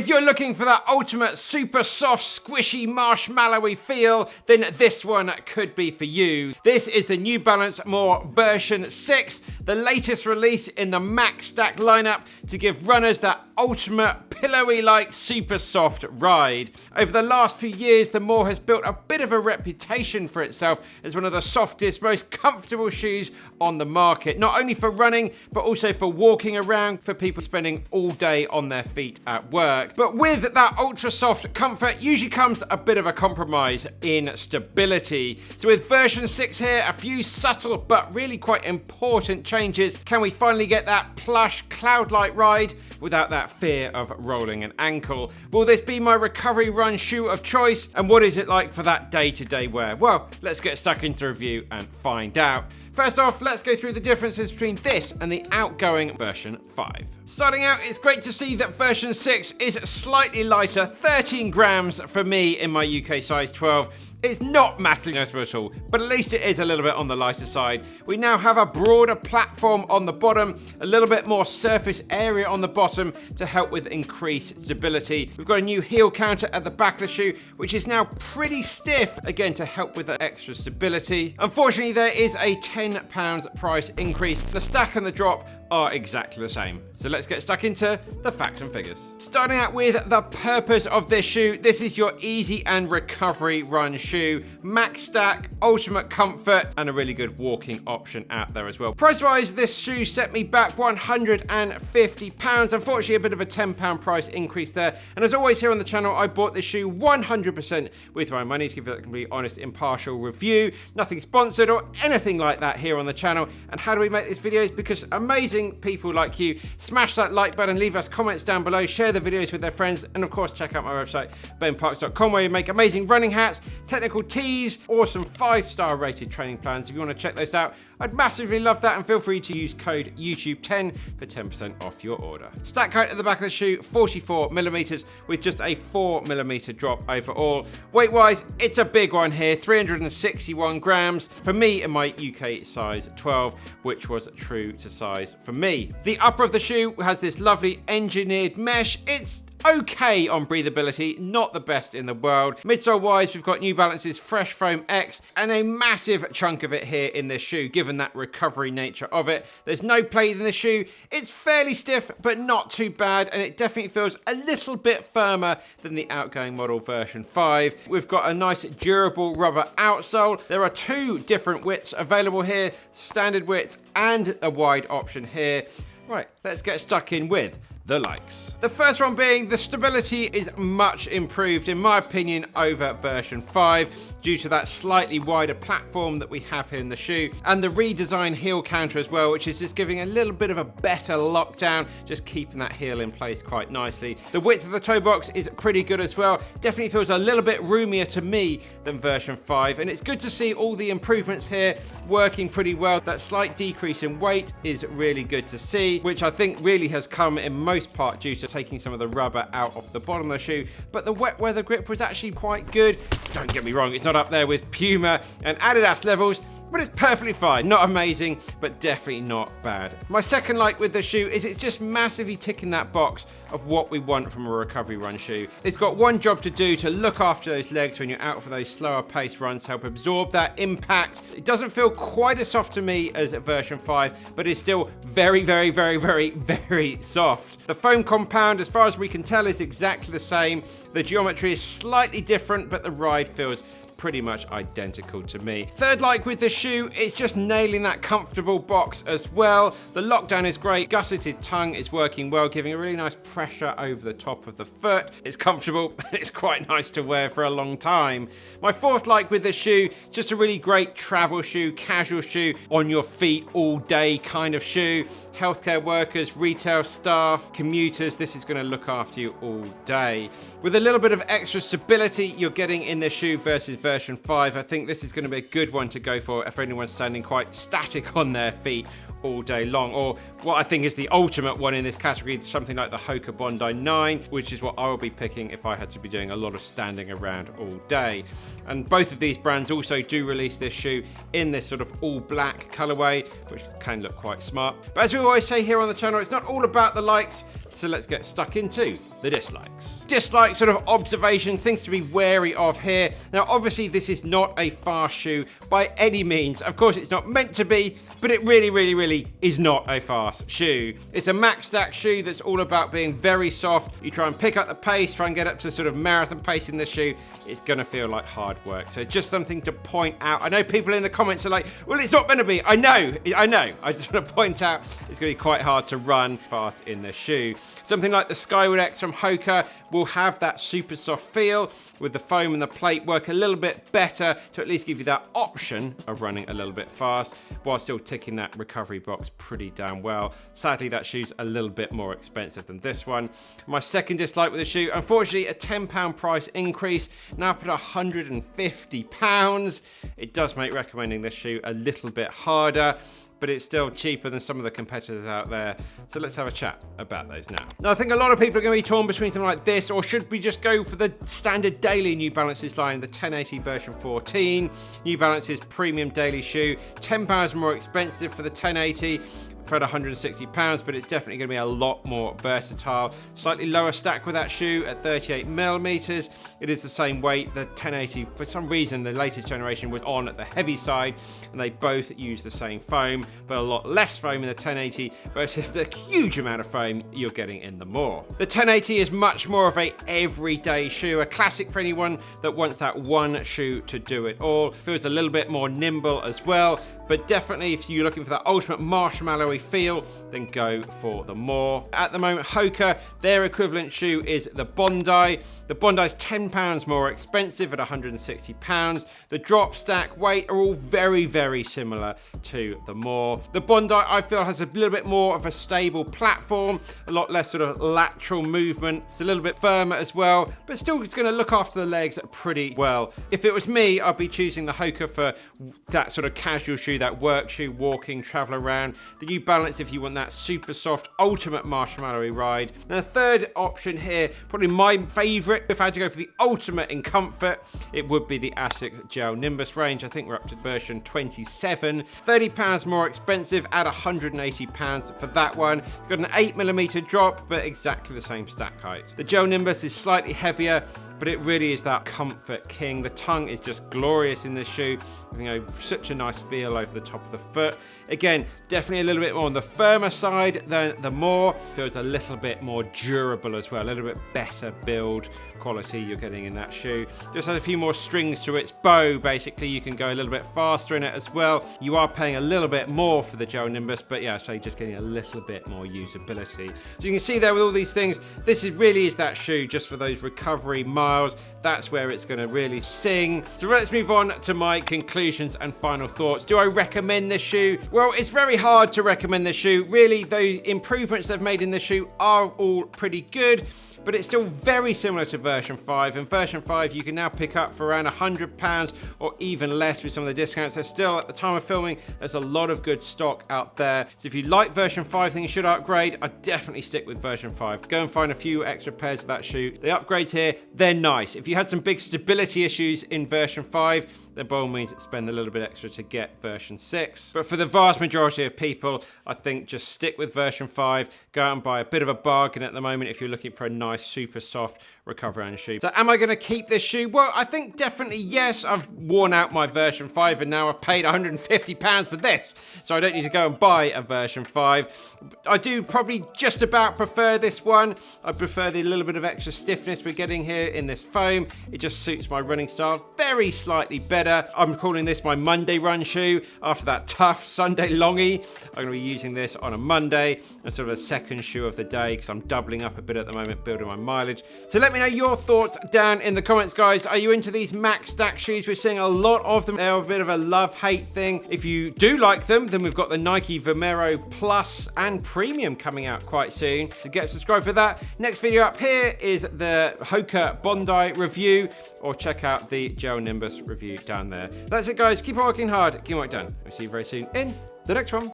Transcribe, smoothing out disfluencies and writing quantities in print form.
If you're looking for that ultimate super soft, squishy, marshmallowy feel, then this one could be for you. This is the New Balance More version 6, the latest release in the Max Stack lineup to give runners that ultimate pillowy-like super soft ride. Over the last few years, the More has built a bit of a reputation for itself as one of the softest, most comfortable shoes on the market, not only for running, but also for walking around, for people spending all day on their feet at work. But with that ultra soft comfort usually comes a bit of a compromise in stability. So with version 6 here, a few subtle but really quite important changes. Can we finally get that plush cloud-like ride without that fear of rolling an ankle? Will this be my recovery run shoe of choice? And what is it like for that day-to-day wear? Well, let's get stuck into review and find out. First off, let's go through the differences between this and the outgoing version 5. Starting out, it's great to see that version 6 is slightly lighter, 13 grams for me in my UK size 12. It's not massively noticeable at all, but at least it is a little bit on the lighter side. We now have a broader platform on the bottom, a little bit more surface area on the bottom to help with increased stability. We've got a new heel counter at the back of the shoe, which is now pretty stiff, again to help with the extra stability. Unfortunately, there is a £10 price increase. The stack and the drop are exactly the same. So let's get stuck into the facts and figures. Starting out with the purpose of this shoe. This is your easy and recovery run shoe. Max stack, ultimate comfort, and a really good walking option out there as well. Price-wise, this shoe set me back £150. Unfortunately, a bit of a £10 price increase there. And as always here on the channel, I bought this shoe 100% with my money to give it a completely honest, impartial review. Nothing sponsored or anything like that here on the channel. And how do we make these videos? Because amazing people like you, smash that like button, leave us comments down below, share the videos with their friends, and of course check out my website benparks.com, where you make amazing running hats, technical tees, awesome 5-star rated training plans. If you want to check those out, I'd massively love that, and feel free to use code YouTube10 for 10% off your order. Stack height at the back of the shoe, 44mm with just a 4mm drop overall. Weight wise, it's a big one here, 361 grams for me in my UK size 12, which was true to size for me. The upper of the shoe has this lovely engineered mesh. It's okay on breathability, not the best in the world. Midsole wise, we've got New Balance's Fresh Foam X, and a massive chunk of it here in this shoe, given that recovery nature of it. There's no plate in the shoe. It's fairly stiff, but not too bad, and it definitely feels a little bit firmer than the outgoing model version 5. We've got a nice durable rubber outsole. There are 2 different widths available here, standard width and a wide option here. Right, let's get stuck in with the likes. The first one being the stability is much improved in my opinion over version 5 due to that slightly wider platform that we have here in the shoe, and the redesigned heel counter as well, which is just giving a little bit of a better lockdown, just keeping that heel in place quite nicely. The width of the toe box is pretty good as well, definitely feels a little bit roomier to me than version 5, and it's good to see all the improvements here working pretty well. That slight decrease in weight is really good to see, which I think really has come in most part due to taking some of the rubber out of the bottom of the shoe, but the wet weather grip was actually quite good. Don't get me wrong, it's not up there with Puma and Adidas levels, but it's perfectly fine. Not amazing, but definitely not bad. My second like with the shoe is it's just massively ticking that box of what we want from a recovery run shoe. It's got one job to do, to look after those legs when you're out for those slower paced runs, to help absorb that impact. It doesn't feel quite as soft to me as version 5, but it's still very, very, very, very, very soft. The foam compound, as far as we can tell, is exactly the same. The geometry is slightly different, but the ride feels pretty much identical to me. Third like with the shoe, it's just nailing that comfortable box as well. The lockdown is great, gusseted tongue is working well, giving a really nice pressure over the top of the foot. It's comfortable and it's quite nice to wear for a long time. My fourth like with the shoe, just a really great travel shoe, casual shoe, on your feet all day kind of shoe. Healthcare workers, retail staff, commuters, this is going to look after you all day. With a little bit of extra stability you're getting in the shoe versus version 5, I think this is going to be a good one to go for if anyone's standing quite static on their feet all day long, or what I think is the ultimate one in this category, something like the Hoka Bondi 9, which is what I will be picking if I had to be doing a lot of standing around all day. And both of these brands also do release this shoe in this sort of all black colorway, which can look quite smart. But as we always say here on the channel, it's not all about the likes, So let's get stuck into the dislikes. Dislike sort of observation, things to be wary of here. Now, obviously, this is not a fast shoe by any means. Of course, it's not meant to be, but it really is not a fast shoe. It's a max stack shoe that's all about being very soft. You try and pick up the pace, try and get up to sort of marathon pace in the shoe, it's gonna feel like hard work. So just something to point out. I know people in the comments are like, well, it's not gonna be. I know. I just want to point out it's gonna be quite hard to run fast in the shoe. Something like the Skyward X from Hoka will have that super soft feel with the foam and the plate work a little bit better to at least give you that option of running a little bit fast while still ticking that recovery box pretty damn well. Sadly, that shoe's a little bit more expensive than this one. My second dislike with the shoe, unfortunately, a £10 price increase, now up at £150. It does make recommending this shoe a little bit harder, but it's still cheaper than some of the competitors out there. So let's have a chat about those now. Now, I think a lot of people are going to be torn between something like this, or should we just go for the standard daily New Balances line, the 1080 version 14, New Balances premium daily shoe, £10 more expensive for the 1080, for £160, but it's definitely going to be a lot more versatile. Slightly lower stack with that shoe at 38mm. It is the same weight. The 1080, for some reason, the latest generation was on the heavy side, and they both use the same foam, but a lot less foam in the 1080 versus the huge amount of foam you're getting in the more. The 1080 is much more of a everyday shoe, a classic for anyone that wants that one shoe to do it all. Feels a little bit more nimble as well, but definitely if you're looking for that ultimate marshmallowy feel, then go for the more. At the moment, Hoka, their equivalent shoe is the Bondi. The Bondi is £10 more expensive at £160. The drop, stack, weight are all very similar to the more. The Bondi, I feel, has a little bit more of a stable platform, a lot less sort of lateral movement. It's a little bit firmer as well, but still it's going to look after the legs pretty well. If it was me, I'd be choosing the Hoka for that sort of casual shoe, that work shoe, walking, travel around. The New Balance if you want that super soft, ultimate marshmallowy ride. Now, the third option here, probably my favourite, if I had to go for the ultimate in comfort, it would be the Asics Gel Nimbus range. I think we're up to version 27. £30 more expensive at £180 for that one. It's got an 8mm drop, but exactly the same stack height. The Gel Nimbus is slightly heavier, but it really is that comfort king. The tongue is just glorious in this shoe. You know, such a nice feel over the top of the foot. Again, definitely a little bit more on the firmer side than the more. Feels a little bit more durable as well, a little bit better build quality you're getting in that shoe. Just has a few more strings to its bow. Basically, you can go a little bit faster in it as well. You are paying a little bit more for the Gel Nimbus, but yeah, so just getting a little bit more usability. So you can see there with all these things, this really is that shoe just for those recovery miles. That's where it's going to really sing. So let's move on to my conclusions and final thoughts. Do I recommend this shoe? Well, it's very hard to recommend this shoe. Really, the improvements they've made in the shoe are all pretty good, but it's still very similar to version 5, and version 5 you can now pick up for around £100 or even less with some of the discounts. There's still, at the time of filming, there's a lot of good stock out there. So if you like version 5, think you should upgrade, I'd definitely stick with version 5. Go and find a few extra pairs of that shoe. The upgrades here, they're nice. If you had some big stability issues in version 5, then by all means spend a little bit extra to get version 6. But for the vast majority of people, I think just stick with version 5. Go out and buy a bit of a bargain at the moment if you're looking for a nice, super soft recovery and shoe. So am I going to keep this shoe? Well, I think definitely yes. I've worn out my version 5 and now I've paid £150 for this. So I don't need to go and buy a version 5. I do probably just about prefer this one. I prefer the little bit of extra stiffness we're getting here in this foam. It just suits my running style very slightly better. I'm calling this my Monday run shoe. After that tough Sunday longie, I'm going to be using this on a Monday as sort of a second shoe of the day because I'm doubling up a bit at the moment, building my mileage. So let me know your thoughts down in the comments, guys. Are you into these max stack shoes? We're seeing a lot of them. They're a bit of a love-hate thing. If you do like them, then we've got the Nike Vomero Plus and Premium coming out quite soon. So get subscribed for that. Next video up here is the Hoka Bondi review, or check out the Gel Nimbus review down there. That's it, guys. Keep on working hard. Keep on working done. We'll see you very soon in the next one.